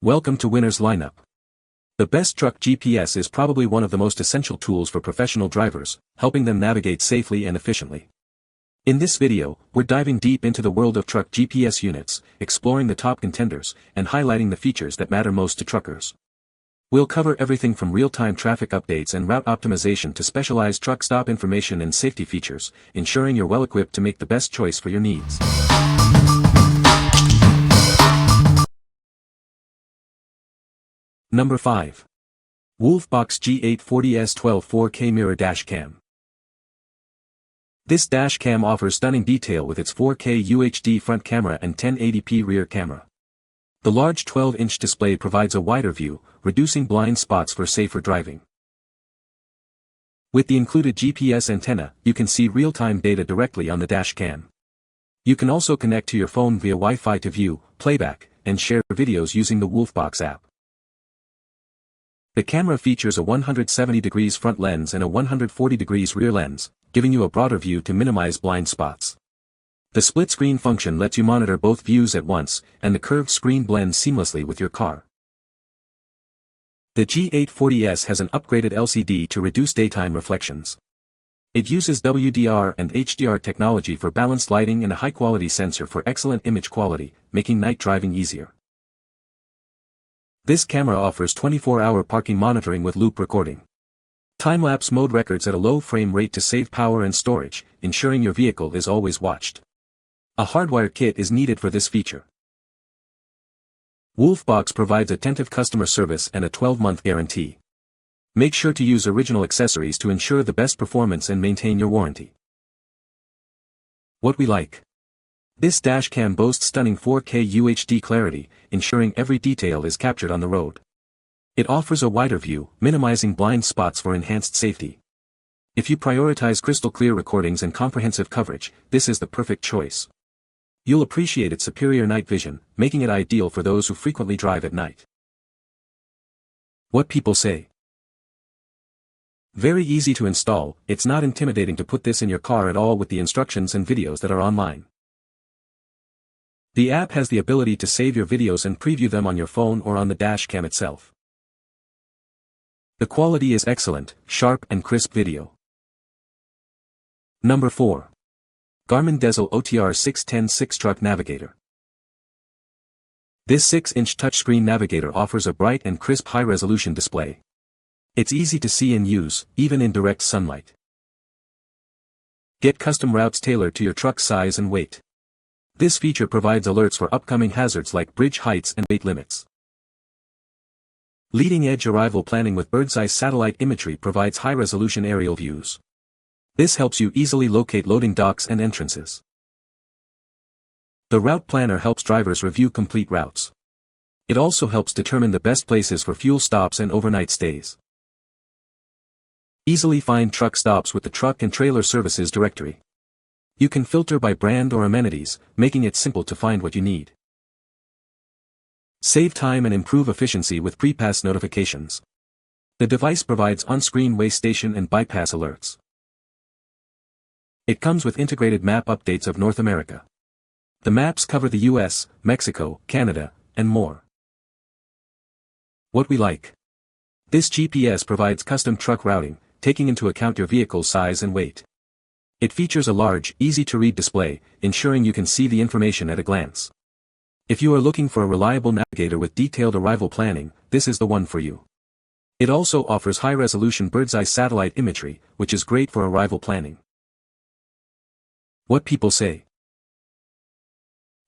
Welcome to Winner's Lineup. The best truck GPS is probably one of the most essential tools for professional drivers, helping them navigate safely and efficiently. In this video, we're diving deep into the world of truck GPS units, exploring the top contenders, and highlighting the features that matter most to truckers. We'll cover everything from real-time traffic updates and route optimization to specialized truck stop information and safety features, ensuring you're well-equipped to make the best choice for your needs. Number 5. WOLFBOX G840S12 4K Mirror Dash Cam. This dash cam offers stunning detail with its 4K UHD front camera and 1080p rear camera. The large 12-inch display provides a wider view, reducing blind spots for safer driving. With the included GPS antenna, you can see real-time data directly on the dash cam. You can also connect to your phone via Wi-Fi to view, playback, and share videos using the WOLFBOX app. The camera features a 170 degrees front lens and a 140 degrees rear lens, giving you a broader view to minimize blind spots. The split screen function lets you monitor both views at once, and the curved screen blends seamlessly with your car. The G840S has an upgraded LCD to reduce daytime reflections. It uses WDR and HDR technology for balanced lighting and a high-quality sensor for excellent image quality, making night driving easier. This camera offers 24-hour parking monitoring with loop recording. Time-lapse mode records at a low frame rate to save power and storage, ensuring your vehicle is always watched. A hardwire kit is needed for this feature. WOLFBOX provides attentive customer service and a 12-month guarantee. Make sure to use original accessories to ensure the best performance and maintain your warranty. What we like. This dash cam boasts stunning 4K UHD clarity, ensuring every detail is captured on the road. It offers a wider view, minimizing blind spots for enhanced safety. If you prioritize crystal clear recordings and comprehensive coverage, this is the perfect choice. You'll appreciate its superior night vision, making it ideal for those who frequently drive at night. What people say. Very easy to install, it's not intimidating to put this in your car at all with the instructions and videos that are online. The app has the ability to save your videos and preview them on your phone or on the dash cam itself. The quality is excellent, sharp and crisp video. Number 4. Garmin DEZL OTR 610 6-Truck Navigator. This 6-inch touchscreen navigator offers a bright and crisp high-resolution display. It's easy to see and use, even in direct sunlight. Get custom routes tailored to your truck's size and weight. This feature provides alerts for upcoming hazards like bridge heights and weight limits. Leading-edge arrival planning with bird's-eye satellite imagery provides high-resolution aerial views. This helps you easily locate loading docks and entrances. The route planner helps drivers review complete routes. It also helps determine the best places for fuel stops and overnight stays. Easily find truck stops with the Truck and Trailer Services directory. You can filter by brand or amenities, making it simple to find what you need. Save time and improve efficiency with pre-pass notifications. The device provides on-screen way station and bypass alerts. It comes with integrated map updates of North America. The maps cover the US, Mexico, Canada, and more. What we like. This GPS provides custom truck routing, taking into account your vehicle's size and weight. It features a large, easy-to-read display, ensuring you can see the information at a glance. If you are looking for a reliable navigator with detailed arrival planning, this is the one for you. It also offers high-resolution bird's-eye satellite imagery, which is great for arrival planning. What people say.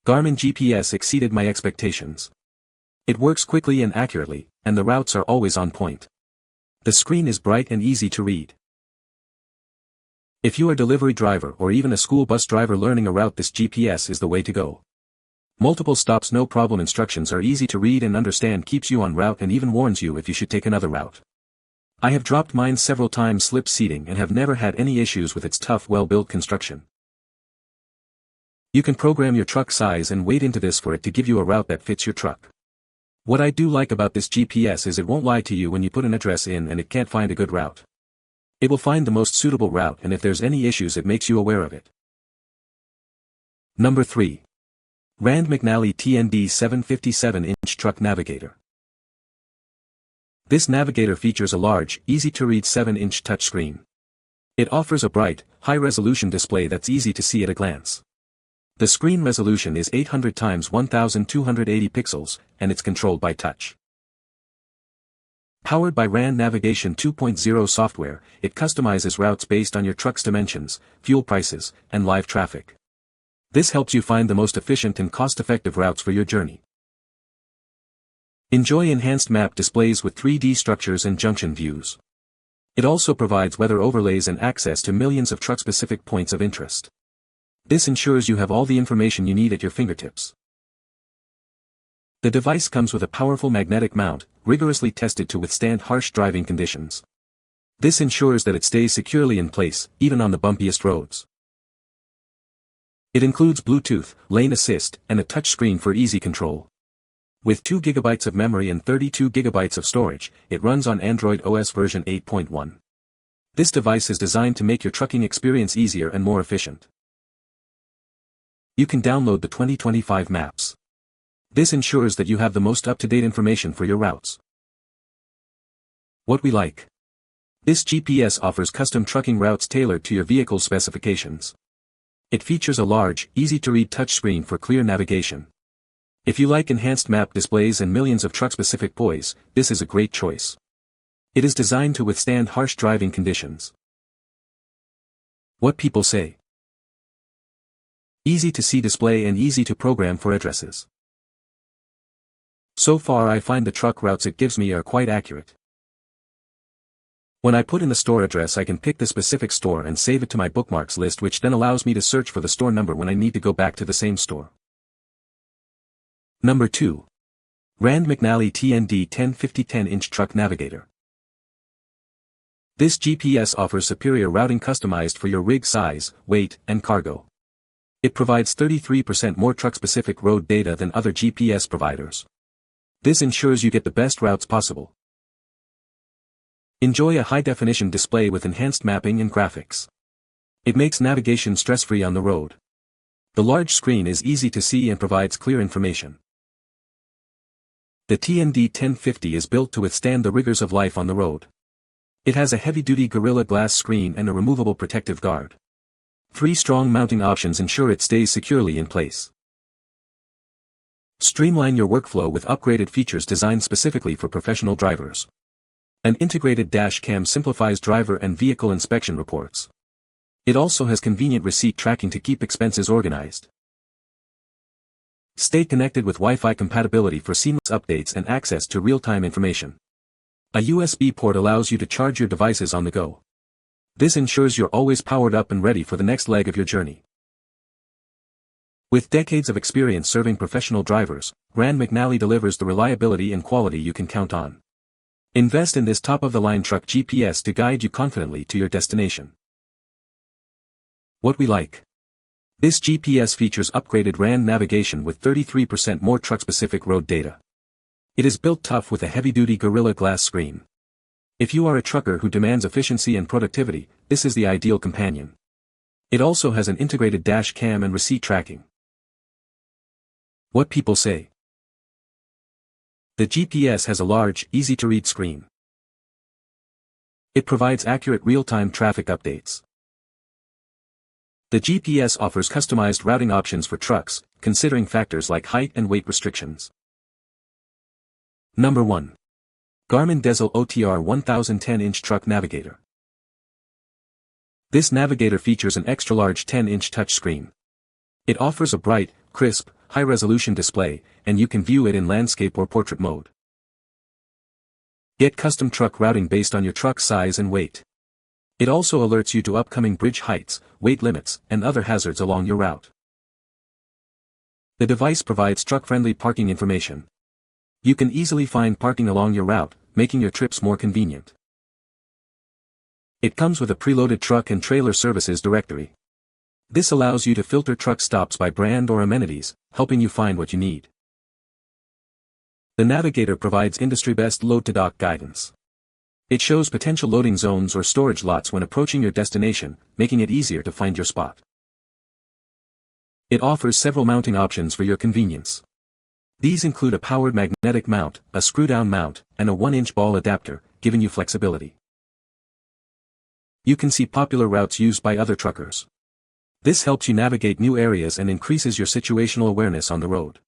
Garmin GPS exceeded my expectations. It works quickly and accurately, and the routes are always on point. The screen is bright and easy to read. If you are a delivery driver or even a school bus driver learning a route, this GPS is the way to go. Multiple stops no problem instructions are easy to read and understand, keeps you on route and even warns you if you should take another route. I have dropped mine several times slip seating and have never had any issues with its tough, well-built construction. You can program your truck size and weight into this for it to give you a route that fits your truck. What I do like about this GPS is it won't lie to you when you put an address in and it can't find a good route. It will find the most suitable route, and if there's any issues it makes you aware of it. Number 3. Rand McNally TND 757-inch Truck Navigator. This Navigator features a large, easy-to-read 7-inch touchscreen. It offers a bright, high-resolution display that's easy to see at a glance. The screen resolution is 800 x 1280 pixels, and it's controlled by touch. Powered by RAN Navigation 2.0 software, it customizes routes based on your truck's dimensions, fuel prices, and live traffic. This helps you find the most efficient and cost-effective routes for your journey. Enjoy enhanced map displays with 3D structures and junction views. It also provides weather overlays and access to millions of truck-specific points of interest. This ensures you have all the information you need at your fingertips. The device comes with a powerful magnetic mount, rigorously tested to withstand harsh driving conditions. This ensures that it stays securely in place, even on the bumpiest roads. It includes Bluetooth, lane assist, and a touchscreen for easy control. With 2 GB of memory and 32 GB of storage, it runs on Android OS version 8.1. This device is designed to make your trucking experience easier and more efficient. You can download the 2025 maps. This ensures that you have the most up-to-date information for your routes. What we like. This GPS offers custom trucking routes tailored to your vehicle's specifications. It features a large, easy-to-read touchscreen for clear navigation. If you like enhanced map displays and millions of truck-specific points, this is a great choice. It is designed to withstand harsh driving conditions. What people say. Easy to see display and easy to program for addresses. So far I find the truck routes it gives me are quite accurate. When I put in the store address I can pick the specific store and save it to my bookmarks list, which then allows me to search for the store number when I need to go back to the same store. Number 2. Rand McNally TND 1050-10-inch Truck Navigator. This GPS offers superior routing customized for your rig size, weight, and cargo. It provides 33% more truck-specific road data than other GPS providers. This ensures you get the best routes possible. Enjoy a high-definition display with enhanced mapping and graphics. It makes navigation stress-free on the road. The large screen is easy to see and provides clear information. The TND 1050 is built to withstand the rigors of life on the road. It has a heavy-duty Gorilla Glass screen and a removable protective guard. 3 strong mounting options ensure it stays securely in place. Streamline your workflow with upgraded features designed specifically for professional drivers. An integrated dash cam simplifies driver and vehicle inspection reports. It also has convenient receipt tracking to keep expenses organized. Stay connected with Wi-Fi compatibility for seamless updates and access to real-time information. A USB port allows you to charge your devices on the go. This ensures you're always powered up and ready for the next leg of your journey. With decades of experience serving professional drivers, Rand McNally delivers the reliability and quality you can count on. Invest in this top-of-the-line truck GPS to guide you confidently to your destination. What we like. This GPS features upgraded RAN navigation with 33% more truck-specific road data. It is built tough with a heavy-duty Gorilla Glass screen. If you are a trucker who demands efficiency and productivity, this is the ideal companion. It also has an integrated dash cam and receipt tracking. What people say. The GPS has a large, easy-to-read screen. It provides accurate real-time traffic updates. The GPS offers customized routing options for trucks, considering factors like height and weight restrictions. Number 1. Garmin DEZL OTR 1010-inch Truck Navigator. This Navigator features an extra-large 10-inch touchscreen. It offers a bright, crisp, high-resolution display, and you can view it in landscape or portrait mode. Get custom truck routing based on your truck size and weight. It also alerts you to upcoming bridge heights, weight limits, and other hazards along your route. The device provides truck-friendly parking information. You can easily find parking along your route, making your trips more convenient. It comes with a preloaded truck and trailer services directory. This allows you to filter truck stops by brand or amenities, helping you find what you need. The Navigator provides industry-best load-to-dock guidance. It shows potential loading zones or storage lots when approaching your destination, making it easier to find your spot. It offers several mounting options for your convenience. These include a powered magnetic mount, a screw-down mount, and a 1-inch ball adapter, giving you flexibility. You can see popular routes used by other truckers. This helps you navigate new areas and increases your situational awareness on the road.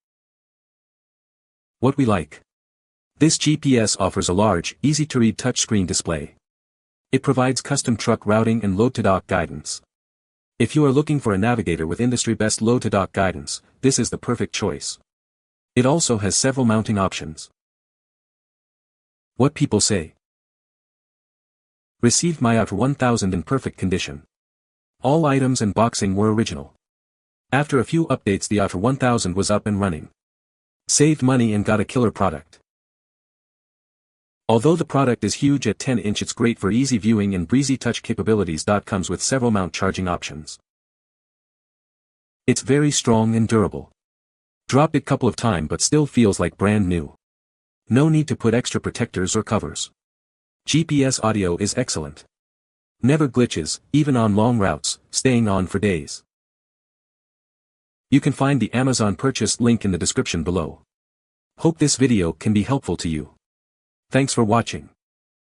What we like. This GPS offers a large, easy-to-read touchscreen display. It provides custom truck routing and load-to-dock guidance. If you are looking for a Navigator with industry-best load-to-dock guidance, this is the perfect choice. It also has several mounting options. What people say. Received my Outer 1000 in perfect condition. All items and boxing were original. After a few updates the Outer 1000 was up and running. Saved money and got a killer product. Although the product is huge at 10-inch, it's great for easy viewing and breezy touch capabilities. Comes with several mount charging options. It's very strong and durable. Dropped it couple of times but still feels like brand new. No need to put extra protectors or covers. GPS audio is excellent. Never glitches, even on long routes, staying on for days. You can find the Amazon purchase link in the description below. Hope this video can be helpful to you. Thanks for watching.